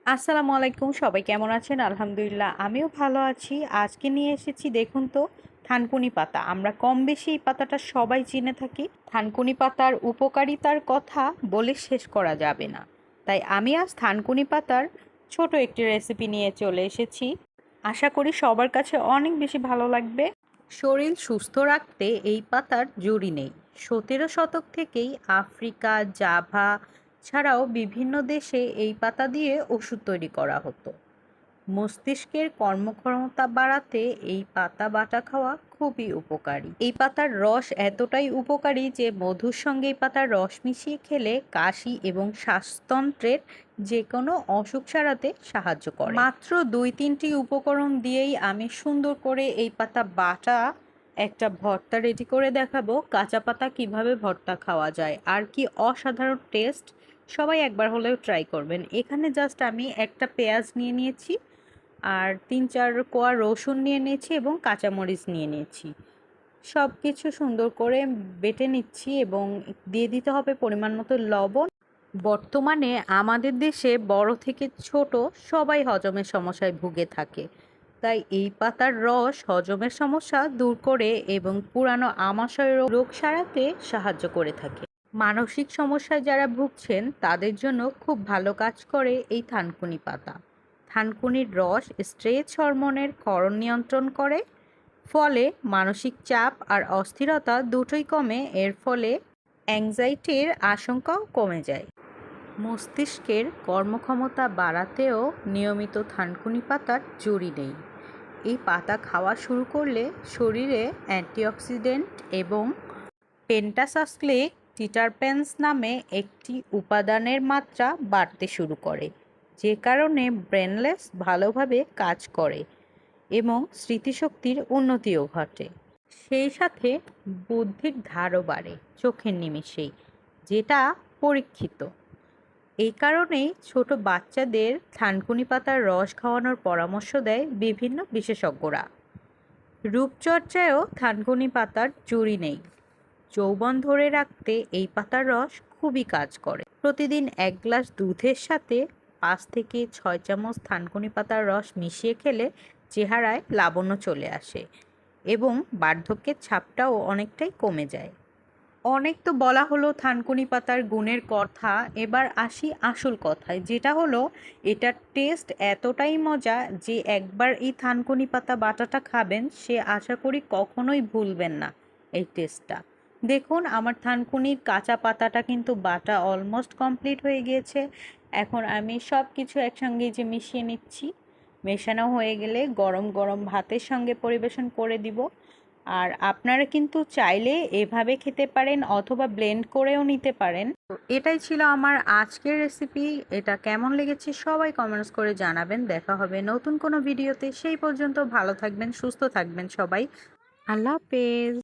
আসসালামু আলাইকুম, সবাই কেমন আছেন? আলহামদুলিল্লাহ আমিও ভালো আছি। আজকে নিয়ে এসেছি দেখুন তো থানকুনি পাতা। আমরা কম বেশি এই পাতাটা সবাই চিনে থাকি। থানকুনি পাতার উপকারিতার কথা বলে শেষ করা যাবে না। তাই আমি আজ থানকুনি পাতার ছোট একটি রেসিপি নিয়ে চলে এসেছি। আশা করি সবার কাছে অনেক বেশি ভালো লাগবে। শরীর সুস্থ রাখতে এই পাতার জুড়ি নেই। 17 শতক থেকেই আফ্রিকা, জাভা ছাড়াও বিভিন্ন দেশে এই পাতা দিয়ে ওষুধ তৈরি করা হতো। মস্তিষ্কের কর্মক্ষমতা বাড়াতে এই পাতা বাটা খাওয়া খুবই উপকারী। এই পাতার রস এতটাই উপকারী যে মধুর সঙ্গে এই পাতার রস মিশিয়ে খেলে কাশি এবং শ্বাসতন্ত্রের যে কোনো অসুখ সারাতে সাহায্য করে। মাত্র 2-3টি উপকরণ দিয়েই আমি সুন্দর করে এই পাতা বাটা একটা ভর্তা রেডি করে দেখাবো। কাঁচা পাতা কিভাবে ভর্তা খাওয়া যায় আর কি অসাধারণ টেস্ট! সবাই একবার হলেও ট্রাই করবেন। এখানে জাস্ট আমি একটা পেঁয়াজ নিয়ে নিয়েছি আর 3-4 কোয়া রসুন নিয়ে নিয়েছি এবং কাঁচামরিচ নিয়ে নিয়েছি। সব কিছু সুন্দর করে বেটে নিচ্ছি এবং দিয়ে দিতে হবে পরিমাণ মতো লবণ। বর্তমানে আমাদের দেশে বড় থেকে ছোট সবাই হজমের সমস্যায় ভুগে থাকে, তাই এই পাতার রস হজমের সমস্যা দূর করে এবং পুরানো আমাশয় রোগ সারাতে সাহায্য করে থাকে। মানসিক সমস্যায় যারা ভুগছেন তাদের জন্য খুব ভালো কাজ করে এই থানকুনি পাতা। থানকুনির রস স্ট্রেস হরমোনের ক্ষরণ নিয়ন্ত্রণ করে, ফলে মানসিক চাপ আর অস্থিরতা দুটোই কমে। এর ফলে অ্যাংজাইটির আশঙ্কাও কমে যায়। মস্তিষ্কের কর্মক্ষমতা বাড়াতেও নিয়মিত থানকুনি পাতার জুড়ি নেই। এই পাতা খাওয়া শুরু করলে শরীরে অ্যান্টিঅক্সিডেন্ট এবং পেন্টাসাসক্লিক টিটারপেনস নামে একটি উপাদানের মাত্রা বাড়তে শুরু করে, যে কারণে ব্রেনলেস ভালোভাবে কাজ করে এবং স্মৃতিশক্তির উন্নতিও ঘটে। সেই সাথে বুদ্ধির ধারও বাড়ে চোখের নিমেষেই, যেটা পরীক্ষিত। এই কারণেই ছোট বাচ্চাদের থানকুনি পাতার রস খাওয়ানোর পরামর্শ দেয় বিভিন্ন বিশেষজ্ঞরা। রূপচর্চায়ও থানকুনি পাতার জুড়ি নেই। যৌবন ধরে রাখতে এই পাতার রস খুবই কাজ করে। প্রতিদিন 1 গ্লাস দুধের সাথে 5 থেকে 6 চামচ থানকুনি পাতার রস মিশিয়ে খেলে চেহারায় লাবণ্য চলে আসে এবং বার্ধক্যের ছাপটাও অনেকটাই কমে যায়। অনেক তো বলা হলো থানকুনি পাতার গুণের কথা, এবার আসি আসল কথায়, যেটা হলো এটার টেস্ট এতটাই মজা যে একবার এই থানকুনি পাতা বাটাটা খাবেন সে আশা করি কখনোই ভুলবেন না এই টেস্টটা। দেখুন আমার থানকুনির কাঁচা পাতাটা কিন্তু বাটা অলমোস্ট কমপ্লিট হয়ে গিয়েছে। এখন আমি সব কিছু একসঙ্গে যে মিশিয়ে নিচ্ছি। মেশানো হয়ে গেলে গরম গরম ভাতের সঙ্গে পরিবেশন করে দিব। আর আপনারা কিন্তু চাইলে এভাবে খেতে পারেন অথবা ব্লেন্ড করেও নিতে পারেন। তো এটাই ছিল আমার আজকের রেসিপি। এটা কেমন লেগেছে সবাই কমেন্টস করে জানাবেন। দেখা হবে নতুন কোনো ভিডিওতে। সেই পর্যন্ত ভালো থাকবেন, সুস্থ থাকবেন সবাই। আল্লাহ হাফেজ।